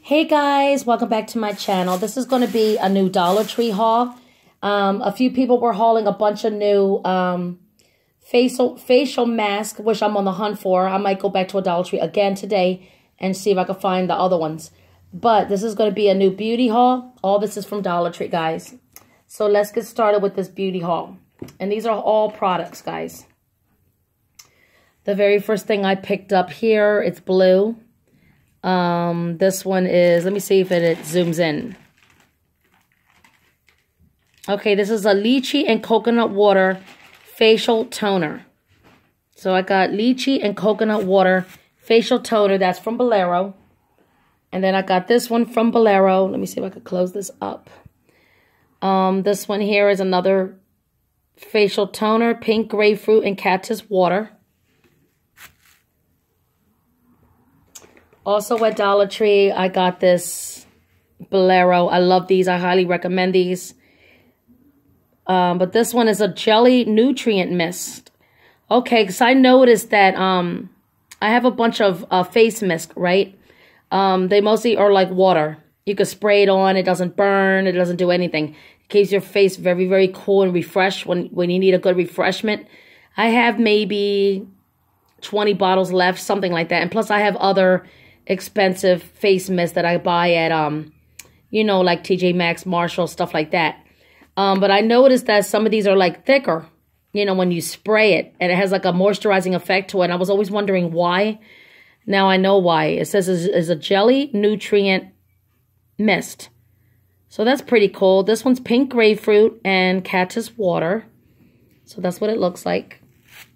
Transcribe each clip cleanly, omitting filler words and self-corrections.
Hey guys, welcome back to my channel. This is going to be a new Dollar Tree haul. A few people were hauling a bunch of new facial masks, which I'm on the hunt for. I might go back to a Dollar Tree again today and see if I can find the other ones. But this is going to be a new beauty haul. All this is from Dollar Tree, guys. So let's get started with this beauty haul. And these are all products, guys. The very first thing I picked up here, it's blue. This one is, let me see if it zooms in. Okay, this is a lychee and coconut water facial toner. So I got lychee and coconut water facial toner. That's from Bolero. And then I got this one from Bolero. Let me see if I could close this up. This one here is another facial toner, pink grapefruit and cactus water. Also at Dollar Tree, I got this Bolero. I love these. I highly recommend these. But this one is a jelly nutrient mist. Okay, because I noticed that I have a bunch of face mist, right? They mostly are like water. You can spray it on. It doesn't burn. It doesn't do anything. It keeps your face very, very cool and refreshed when you need a good refreshment. I have maybe 20 bottles left, something like that. And plus I have other expensive face mist that I buy at, you know, like TJ Maxx, Marshall, stuff like that. But I noticed that some of these are like thicker, you know, when you spray it, and it has like a moisturizing effect to it. And I was always wondering why. Now I know why. It says it's a jelly nutrient mist. So that's pretty cool. This one's pink grapefruit and cactus water. So that's what it looks like.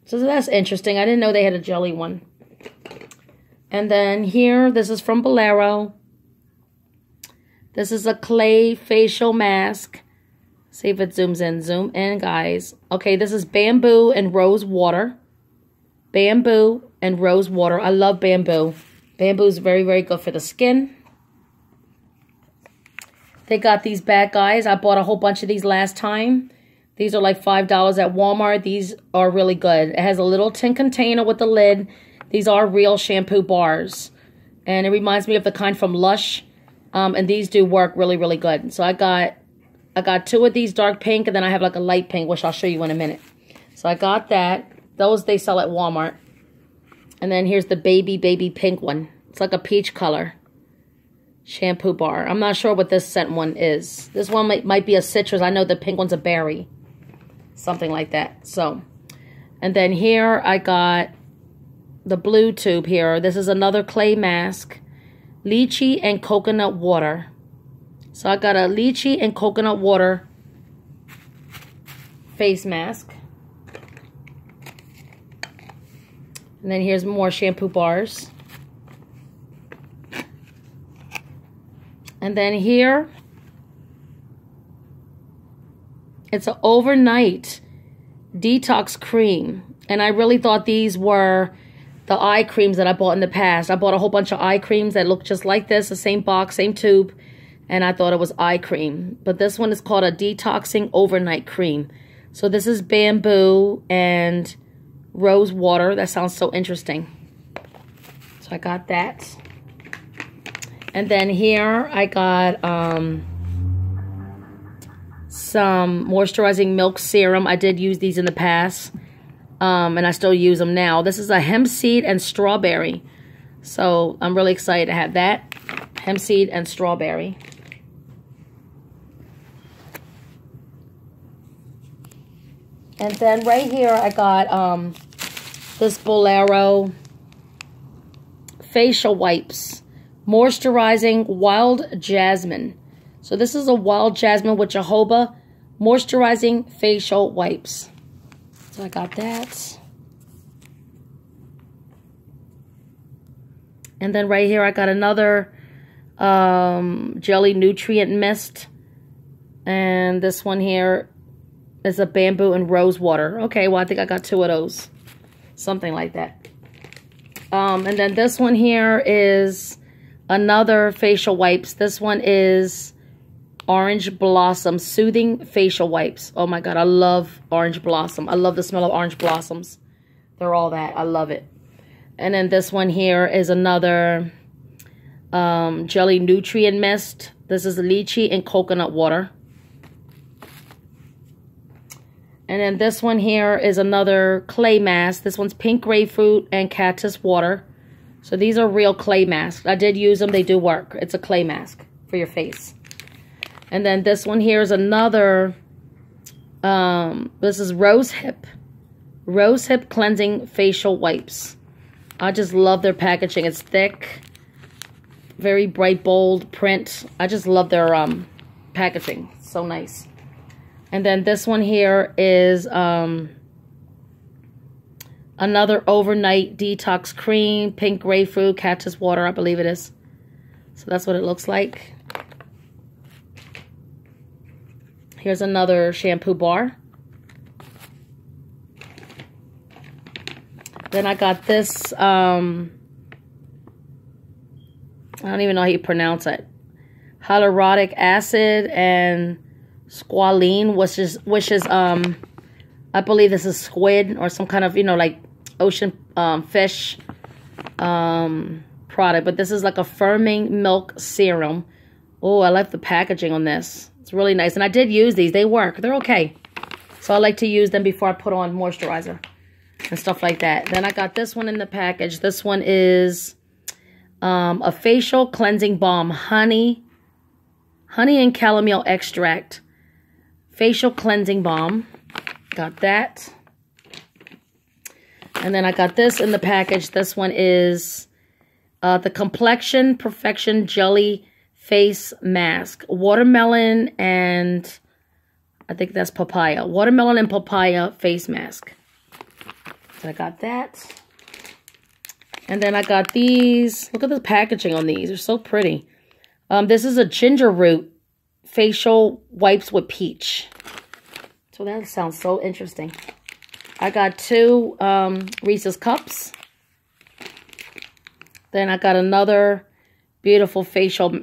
So that's interesting. I didn't know they had a jelly one. And then here, this is from Bolero. This is a clay facial mask. See if it zooms in. Zoom in, guys. Okay, this is bamboo and rose water. Bamboo and rose water. I love bamboo. Bamboo is very, very good for the skin. They got these bad guys. I bought a whole bunch of these last time. These are like $5 at Walmart. These are really good. It has a little tin container with the lid. These are real shampoo bars. And it reminds me of the kind from Lush. And these do work really, really good. So I got two of these dark pink, and then I have like a light pink, which I'll show you in a minute. So I got that. Those they sell at Walmart. And then here's the baby pink one. It's like a peach color shampoo bar. I'm not sure what this scent one is. This one might be a citrus. I know the pink one's a berry. Something like that. So, and then here I got the blue tube here. This is another clay mask. Lychee and coconut water. So I got a lychee and coconut water face mask. And then here's more shampoo bars. And then here, it's an overnight detox cream. And I really thought these were the eye creams that I bought in the past. I bought a whole bunch of eye creams that look just like this, the same box, same tube. And I thought it was eye cream. But this one is called a Detoxing Overnight Cream. So this is bamboo and rose water. That sounds so interesting. So I got that. And then here I got some moisturizing milk serum. I did use these in the past. And I still use them now. This is a hemp seed and strawberry. So I'm really excited to have that. Hemp seed and strawberry. And then right here I got this Bolero facial wipes. Moisturizing wild jasmine. So this is a wild jasmine with jojoba moisturizing facial wipes. So I got that. And then right here I got another jelly nutrient mist. And this one here is a bamboo and rose water. Okay, well I think I got two of those. Something like that. And then this one here is another facial wipes. This one is Orange Blossom Soothing Facial Wipes. Oh my God, I love Orange Blossom. I love the smell of orange blossoms. They're all that. I love it. And then this one here is another Jelly Nutrient Mist. This is lychee and coconut water. And then this one here is another clay mask. This one's pink grapefruit and cactus water. So these are real clay masks. I did use them. They do work. It's a clay mask for your face. And then this one here is another, this is Rose Hip Cleansing Facial Wipes. I just love their packaging. It's thick, very bright, bold print. I just love their packaging. So nice. And then this one here is another overnight detox cream, pink grapefruit, cactus water, I believe it is. So that's what it looks like. Here's another shampoo bar. Then I got this, I don't even know how you pronounce it. Hyaluronic acid and squalene, which is I believe this is squid or some kind of, you know, like ocean fish product. But this is like a firming milk serum. Oh, I like the packaging on this. It's really nice. And I did use these. They work. They're okay. So I like to use them before I put on moisturizer and stuff like that. Then I got this one in the package. This one is a facial cleansing balm. Honey and chamomile extract. Facial cleansing balm. Got that. And then I got this in the package. This one is the Complexion Perfection Jelly Face Mask. Watermelon and I think that's papaya. Watermelon and papaya face mask. So I got that. And then I got these. Look at the packaging on these. They're so pretty. This is a ginger root facial wipes with peach. So that sounds so interesting. I got two Reese's Cups. Then I got another beautiful facial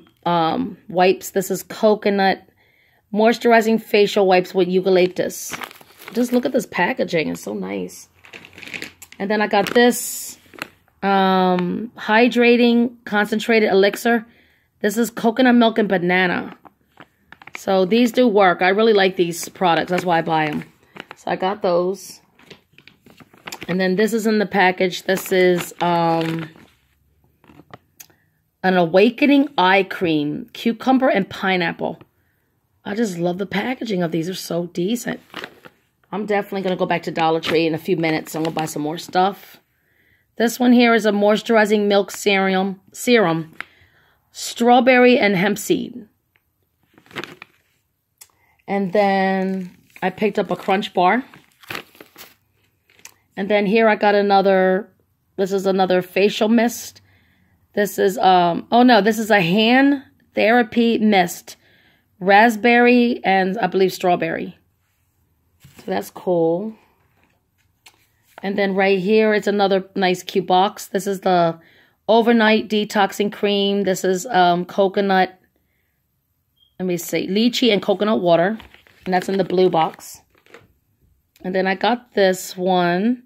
wipes. This is coconut moisturizing facial wipes with eucalyptus. Just look at this packaging. It's so nice. And then I got this hydrating concentrated elixir. This is coconut milk and banana. So these do work. I really like these products. That's why I buy them. So I got those. And then this is in the package. This is an awakening eye cream. Cucumber and pineapple. I just love the packaging of these. They're so decent. I'm definitely going to go back to Dollar Tree in a few minutes. I'm going to buy some more stuff. This one here is a moisturizing milk serum. Strawberry and hemp seed. And then I picked up a crunch bar. And then here I got another, this is another facial mist. This is, oh no, this is a hand therapy mist. Raspberry and I believe strawberry. So that's cool. And then right here, it's another nice cute box. This is the overnight detoxing cream. This is coconut. Let me see. Lychee and coconut water. And that's in the blue box. And then I got this one.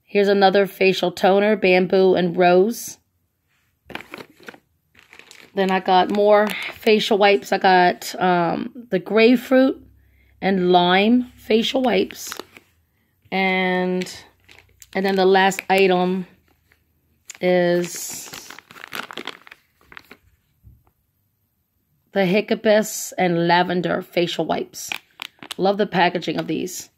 Here's another facial toner. Bamboo and rose. Then I got more facial wipes. I got the grapefruit and lime facial wipes. And then the last item is the Eucalyptus and lavender facial wipes. Love the packaging of these.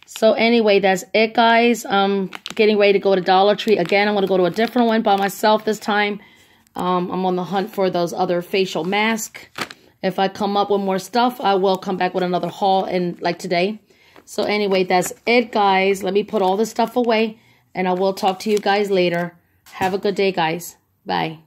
So anyway, that's it, guys. I'm getting ready to go to Dollar Tree. Again, I'm going to go to a different one by myself this time. I'm on the hunt for those other facial masks. If I come up with more stuff, I will come back with another haul like today. So anyway, that's it, guys. Let me put all this stuff away, and I will talk to you guys later. Have a good day, guys. Bye.